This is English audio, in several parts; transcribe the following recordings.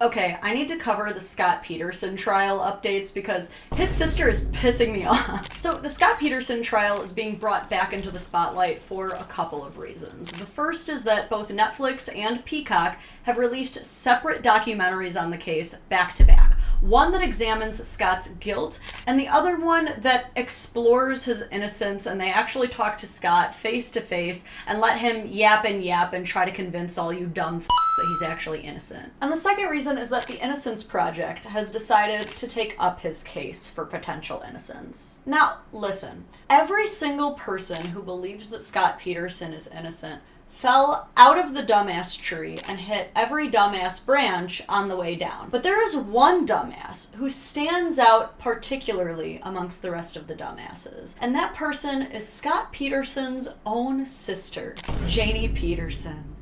Okay, I need to cover the Scott Peterson trial updates because his sister is pissing me off. So the Scott Peterson trial is being brought back into the spotlight for a couple of reasons. The first is that both Netflix and Peacock have released separate documentaries on the case back to back. One that examines Scott's guilt, and the other one that explores his innocence, and they actually talk to Scott face to face and let him yap and try to convince all you dumb that he's actually innocent. And the second reason is that the Innocence Project has decided to take up his case for potential innocence. Now, listen, every single person who believes that Scott Peterson is innocent fell out of the dumbass tree and hit every dumbass branch on the way down. But there is one dumbass who stands out particularly amongst the rest of the dumbasses. And that person is Scott Peterson's own sister, Janey Peterson.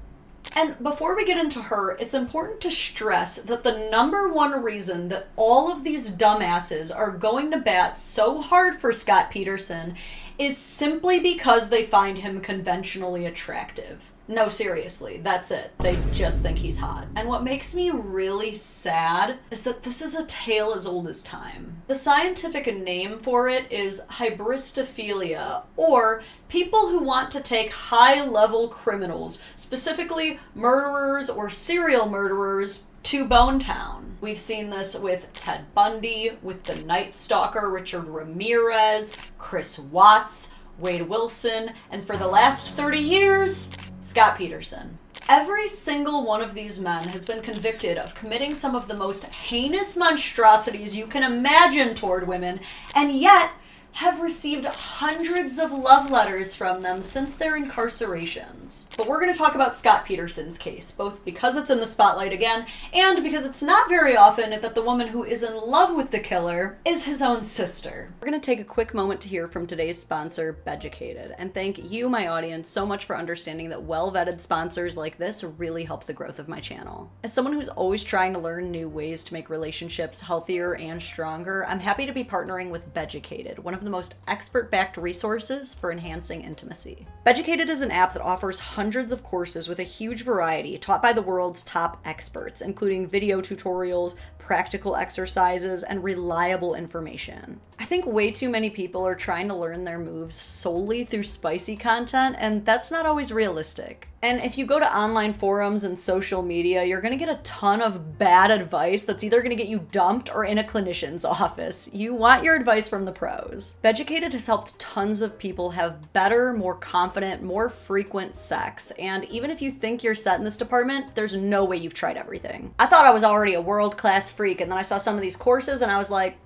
And before we get into her, it's important to stress that the number one reason that all of these dumbasses are going to bat so hard for Scott Peterson is simply because they find him conventionally attractive. No, seriously, that's it. They just think he's hot. And what makes me really sad is that this is a tale as old as time. The scientific name for it is hybristophilia, or people who want to take high-level criminals, specifically murderers or serial murderers, to Bone Town. We've seen this with Ted Bundy, with the Night Stalker Richard Ramirez, Chris Watts, Wade Wilson, and for the last 30 years, Scott Peterson. Every single one of these men has been convicted of committing some of the most heinous monstrosities you can imagine toward women, and yet have received hundreds of love letters from them since their incarcerations. But we're going to talk about Scott Peterson's case, both because it's in the spotlight again, and because it's not very often that the woman who is in love with the killer is his own sister. We're going to take a quick moment to hear from today's sponsor, Dadvocate, and thank you, my audience, so much for understanding that well-vetted sponsors like this really help the growth of my channel. As someone who's always trying to learn new ways to make relationships healthier and stronger, I'm happy to be partnering with Dadvocate, one of the most expert-backed resources for enhancing intimacy. Dadvocate is an app that offers hundreds of courses with a huge variety taught by the world's top experts, including video tutorials, practical exercises, and reliable information. I think way too many people are trying to learn their moves solely through spicy content, and that's not always realistic. And if you go to online forums and social media, you're going to get a ton of bad advice that's either going to get you dumped or in a clinician's office. You want your advice from the pros. Dadvocate has helped tons of people have better, more confident, more frequent sex. And even if you think you're set in this department, there's no way you've tried everything. I thought I was already a world-class freak, and then I saw some of these courses and I was like,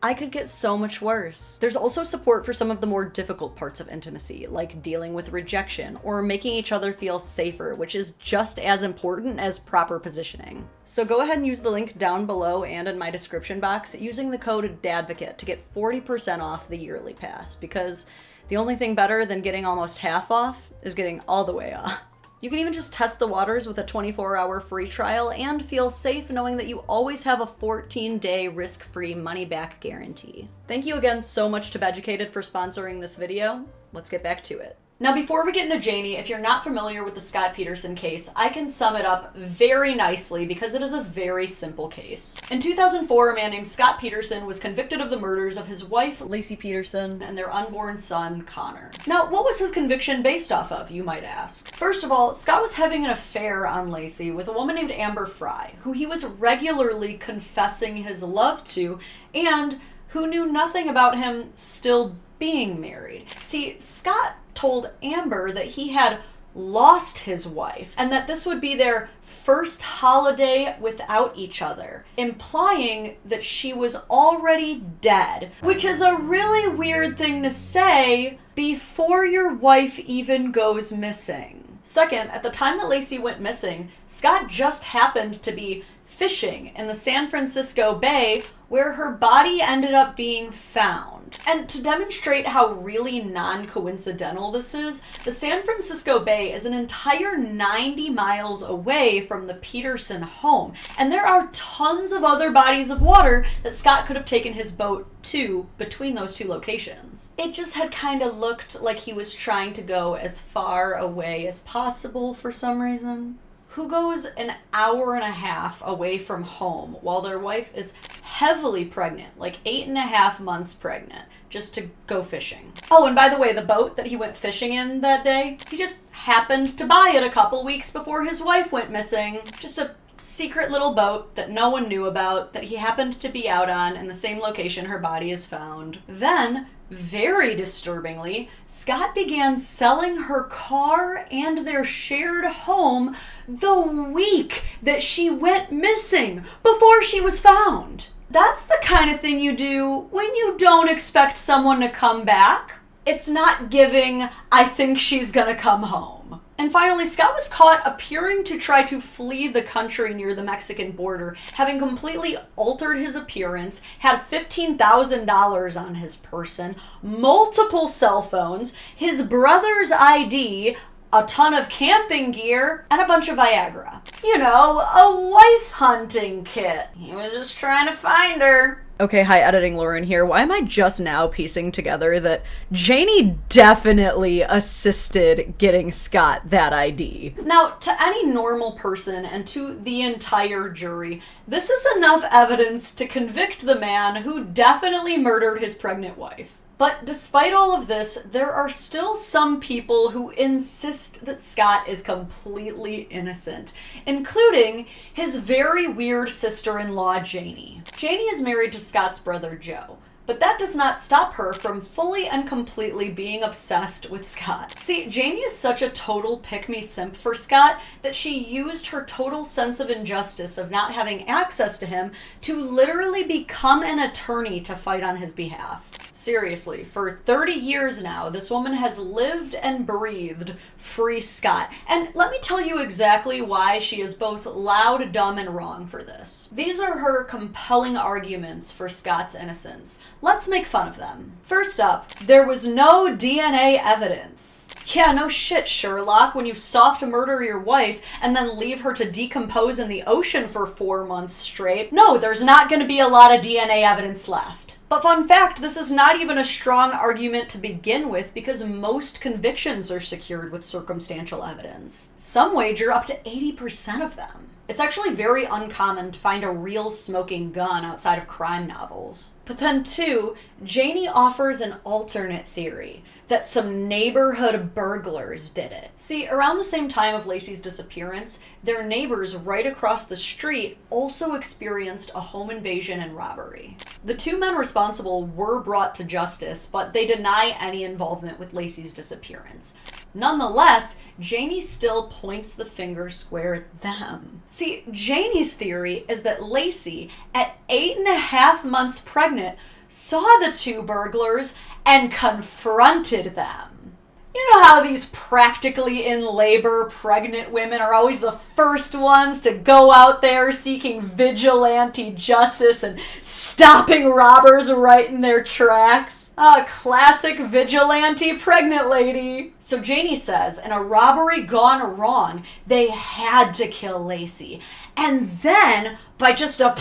I could get so much worse. There's also support for some of the more difficult parts of intimacy, like dealing with rejection or making each other feel safer, which is just as important as proper positioning. So go ahead and use the link down below and in my description box using the code DADVOCATE to get 40% off the yearly pass, because the only thing better than getting almost half off is getting all the way off. You can even just test the waters with a 24-hour free trial and feel safe knowing that you always have a 14-day risk-free money-back guarantee. Thank you again so much to Dadvocate for sponsoring this video. Let's get back to it. Now, before we get into Janey, if you're not familiar with the Scott Peterson case, I can sum it up very nicely because it is a very simple case. In 2004, a man named Scott Peterson was convicted of the murders of his wife, Laci Peterson, and their unborn son, Connor. Now, what was his conviction based off of, you might ask? First of all, Scott was having an affair on Laci with a woman named Amber Fry, who he was regularly confessing his love to, and who knew nothing about him still being married. See, Scott told Amber that he had lost his wife and that this would be their first holiday without each other, implying that she was already dead, which is a really weird thing to say before your wife even goes missing. Second, at the time that Laci went missing, Scott just happened to be fishing in the San Francisco Bay where her body ended up being found. And to demonstrate how really non-coincidental this is, the San Francisco Bay is an entire 90 miles away from the Peterson home, and there are tons of other bodies of water that Scott could have taken his boat to between those two locations. It just had kind of looked like he was trying to go as far away as possible for some reason. who goes an hour and a half away from home while their wife is heavily pregnant, like 8.5 months pregnant, just to go fishing. Oh, and by the way, the boat that he went fishing in that day, he just happened to buy it a couple weeks before his wife went missing. Just a secret little boat that no one knew about, that he happened to be out on in the same location her body is found. Then, very disturbingly, Scott began selling her car and their shared home the week that she went missing, before she was found. That's the kind of thing you do when you don't expect someone to come back. It's not giving, I think she's gonna come home. And finally, Scott was caught appearing to try to flee the country near the Mexican border, having completely altered his appearance, had $15,000 on his person, multiple cell phones, his brother's ID, a ton of camping gear, and a bunch of Viagra. You know, a wife hunting kit. He was just trying to find her. Okay, hi, editing Lauren here. Why am I just now piecing together that Janey definitely assisted getting Scott that ID? Now, to any normal person and to the entire jury, this is enough evidence to convict the man who definitely murdered his pregnant wife. But despite all of this, there are still some people who insist that Scott is completely innocent, including his very weird sister-in-law, Janey. Janey is married to Scott's brother, Joe, but that does not stop her from fully and completely being obsessed with Scott. See, Janey is such a total pick-me-simp for Scott that she used her total sense of injustice of not having access to him to literally become an attorney to fight on his behalf. Seriously, for 30 years now, this woman has lived and breathed free Scott. And let me tell you exactly why she is both loud, dumb, and wrong for this. These are her compelling arguments for Scott's innocence. Let's make fun of them. First up, there was no DNA evidence. Yeah, no shit, Sherlock, when you soft murder your wife and then leave her to decompose in the ocean for 4 months straight. No, there's not going to be a lot of DNA evidence left. But fun fact, this is not even a strong argument to begin with because most convictions are secured with circumstantial evidence. Some wager up to 80% of them. It's actually very uncommon to find a real smoking gun outside of crime novels. But then too, Janey offers an alternate theory, that some neighborhood burglars did it. See, around the same time of Lacey's disappearance, their neighbors right across the street also experienced a home invasion and robbery. The two men responsible were brought to justice, but they deny any involvement with Lacey's disappearance. Nonetheless, Janey still points the finger square at them. See, Janey's theory is that Lacey, at 8.5 months pregnant, saw the two burglars and confronted them. You know how these practically in labor pregnant women are always the first ones to go out there seeking vigilante justice and stopping robbers right in their tracks? A classic vigilante pregnant lady. So Janey says, in a robbery gone wrong, they had to kill Lacey. And then, by just a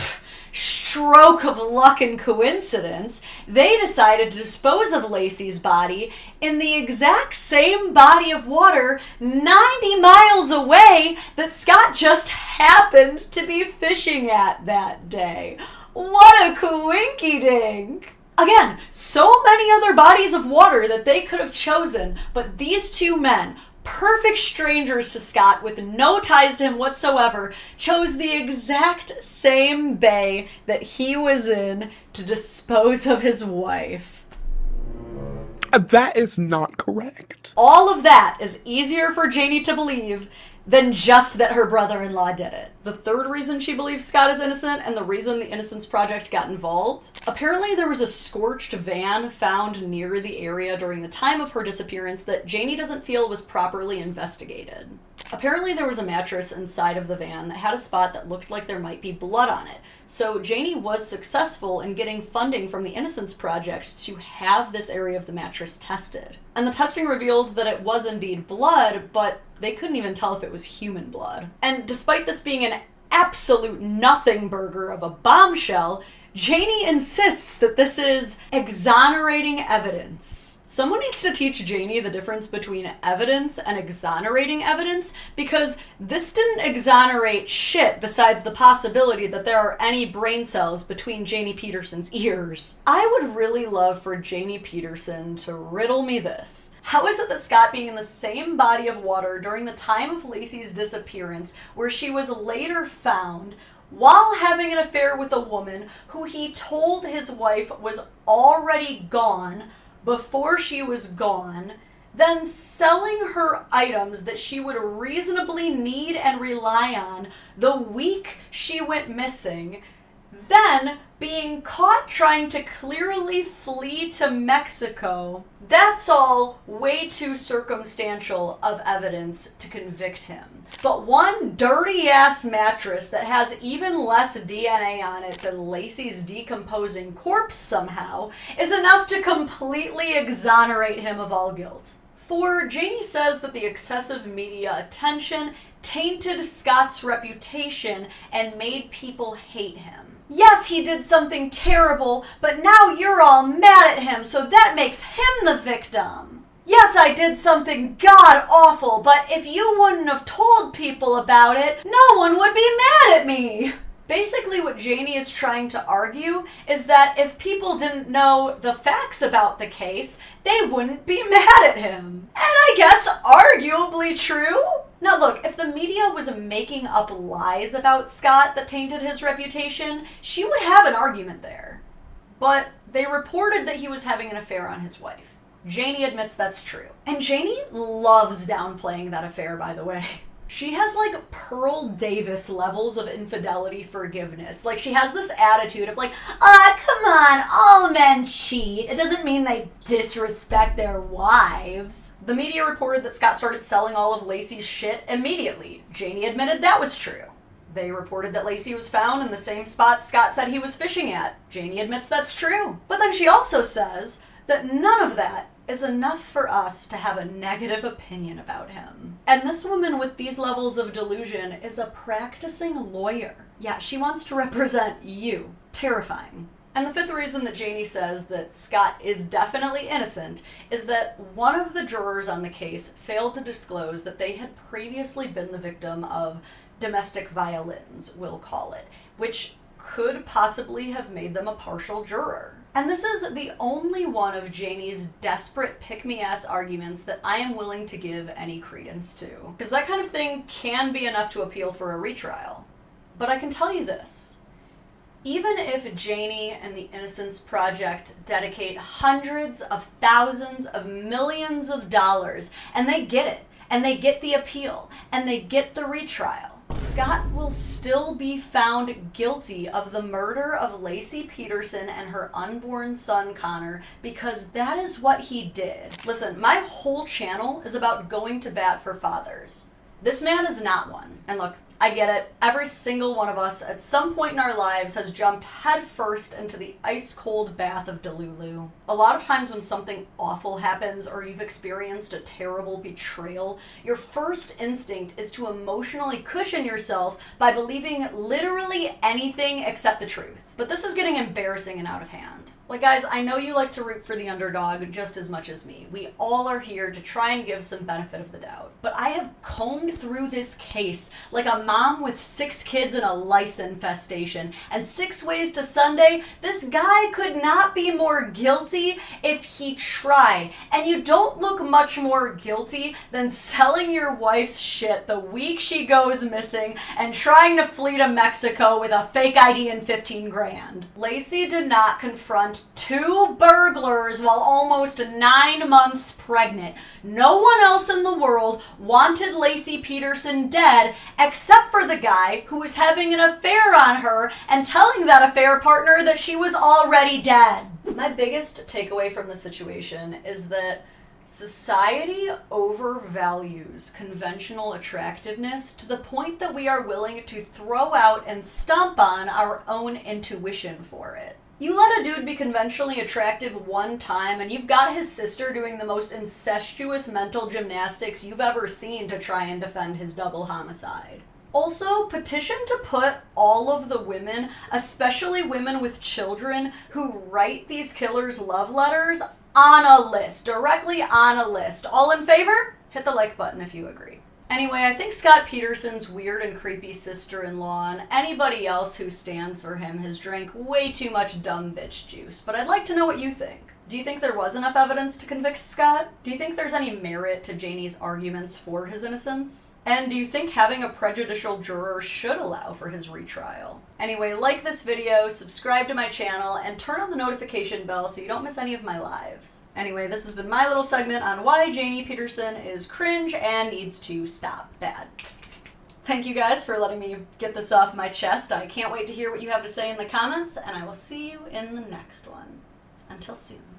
stroke of luck and coincidence, they decided to dispose of Lacey's body in the exact same body of water 90 miles away that Scott just happened to be fishing at that day. What a coinky-dink! Again, so many other bodies of water that they could have chosen, but these two men, perfect strangers to Scott with no ties to him whatsoever, chose the exact same bay that he was in to dispose of his wife. That is not correct. All of that is easier for Janey to believe than just that her brother-in-law did it. The third reason she believes Scott is innocent, and the reason the Innocence Project got involved, apparently there was a scorched van found near the area during the time of her disappearance that Janey doesn't feel was properly investigated. Apparently there was a mattress inside of the van that had a spot that looked like there might be blood on it. So Janey was successful in getting funding from the Innocence Project to have this area of the mattress tested. And the testing revealed that it was indeed blood, but they couldn't even tell if it was human blood. And despite this being an absolute nothing burger of a bombshell, Janey insists that this is exonerating evidence. Someone needs to teach Janey the difference between evidence and exonerating evidence, because this didn't exonerate shit besides the possibility that there are any brain cells between Janey Peterson's ears. I would really love for Janey Peterson to riddle me this. How is it that Scott, being in the same body of water during the time of Lacey's disappearance, where she was later found, while having an affair with a woman who he told his wife was already gone before she was gone, then selling her items that she would reasonably need and rely on the week she went missing, then being caught trying to clearly flee to Mexico? That's all way too circumstantial of evidence to convict him. But one dirty-ass mattress that has even less DNA on it than Lacey's decomposing corpse somehow is enough to completely exonerate him of all guilt. For Janey says that the excessive media attention tainted Scott's reputation and made people hate him. Yes, he did something terrible, but now you're all mad at him, so that makes him the victim. Yes, I did something god-awful, but if you wouldn't have told people about it, no one would be mad at me. Basically, what Janey is trying to argue is that if people didn't know the facts about the case, they wouldn't be mad at him. And I guess arguably true. Now look, if the media was making up lies about Scott that tainted his reputation, she would have an argument there. But they reported that he was having an affair on his wife. Janey admits that's true. And Janey loves downplaying that affair, by the way. She has like Pearl Davis levels of infidelity forgiveness. Like, she has this attitude of like, come on, all men cheat. It doesn't mean they disrespect their wives. The media reported that Scott started selling all of Lacey's shit immediately. Janey admitted that was true. They reported that Lacey was found in the same spot Scott said he was fishing at. Janey admits that's true. But then she also says that none of that is enough for us to have a negative opinion about him. And this woman with these levels of delusion is a practicing lawyer. Yeah, she wants to represent you. Terrifying. And the fifth reason that Janey says that Scott is definitely innocent is that one of the jurors on the case failed to disclose that they had previously been the victim of domestic violence, we'll call it, which could possibly have made them a partial juror. And this is the only one of Janey's desperate pick-me-ass arguments that I am willing to give any credence to. Because that kind of thing can be enough to appeal for a retrial. But I can tell you this. Even if Janey and the Innocence Project dedicate hundreds of thousands of millions of dollars, and they get it, and they get the appeal, and they get the retrial, Scott will still be found guilty of the murder of Lacey Peterson and her unborn son Connor, because that is what he did. Listen, my whole channel is about going to bat for fathers. This man is not one. And look, I get it. Every single one of us at some point in our lives has jumped headfirst into the ice-cold bath of Delulu. A lot of times when something awful happens or you've experienced a terrible betrayal, your first instinct is to emotionally cushion yourself by believing literally anything except the truth. But this is getting embarrassing and out of hand. Like, guys, I know you like to root for the underdog just as much as me. We all are here to try and give some benefit of the doubt. But I have combed through this case like a mom with 6 kids and a lice infestation. And 6 ways to Sunday, this guy could not be more guilty if he tried. And you don't look much more guilty than selling your wife's shit the week she goes missing and trying to flee to Mexico with a fake ID and 15 grand. Lacey did not confront 2 burglars while almost 9 months pregnant. No one else in the world wanted Lacey Peterson dead except for the guy who was having an affair on her and telling that affair partner that she was already dead. My biggest takeaway from the situation is that society overvalues conventional attractiveness to the point that we are willing to throw out and stomp on our own intuition for it. You let a dude be conventionally attractive one time and you've got his sister doing the most incestuous mental gymnastics you've ever seen to try and defend his double homicide. Also, petition to put all of the women, especially women with children, who write these killers love letters on a list, directly on a list. All in favor? Hit the like button if you agree. Anyway, I think Scott Peterson's weird and creepy sister-in-law and anybody else who stands for him has drank way too much dumb bitch juice, but I'd like to know what you think. Do you think there was enough evidence to convict Scott? Do you think there's any merit to Janey's arguments for his innocence? And do you think having a prejudicial juror should allow for his retrial? Anyway, like this video, subscribe to my channel, and turn on the notification bell so you don't miss any of my lives. Anyway, this has been my little segment on why Janey Peterson is cringe and needs to stop bad. Thank you guys for letting me get this off my chest. I can't wait to hear what you have to say in the comments, and I will see you in the next one. Until soon.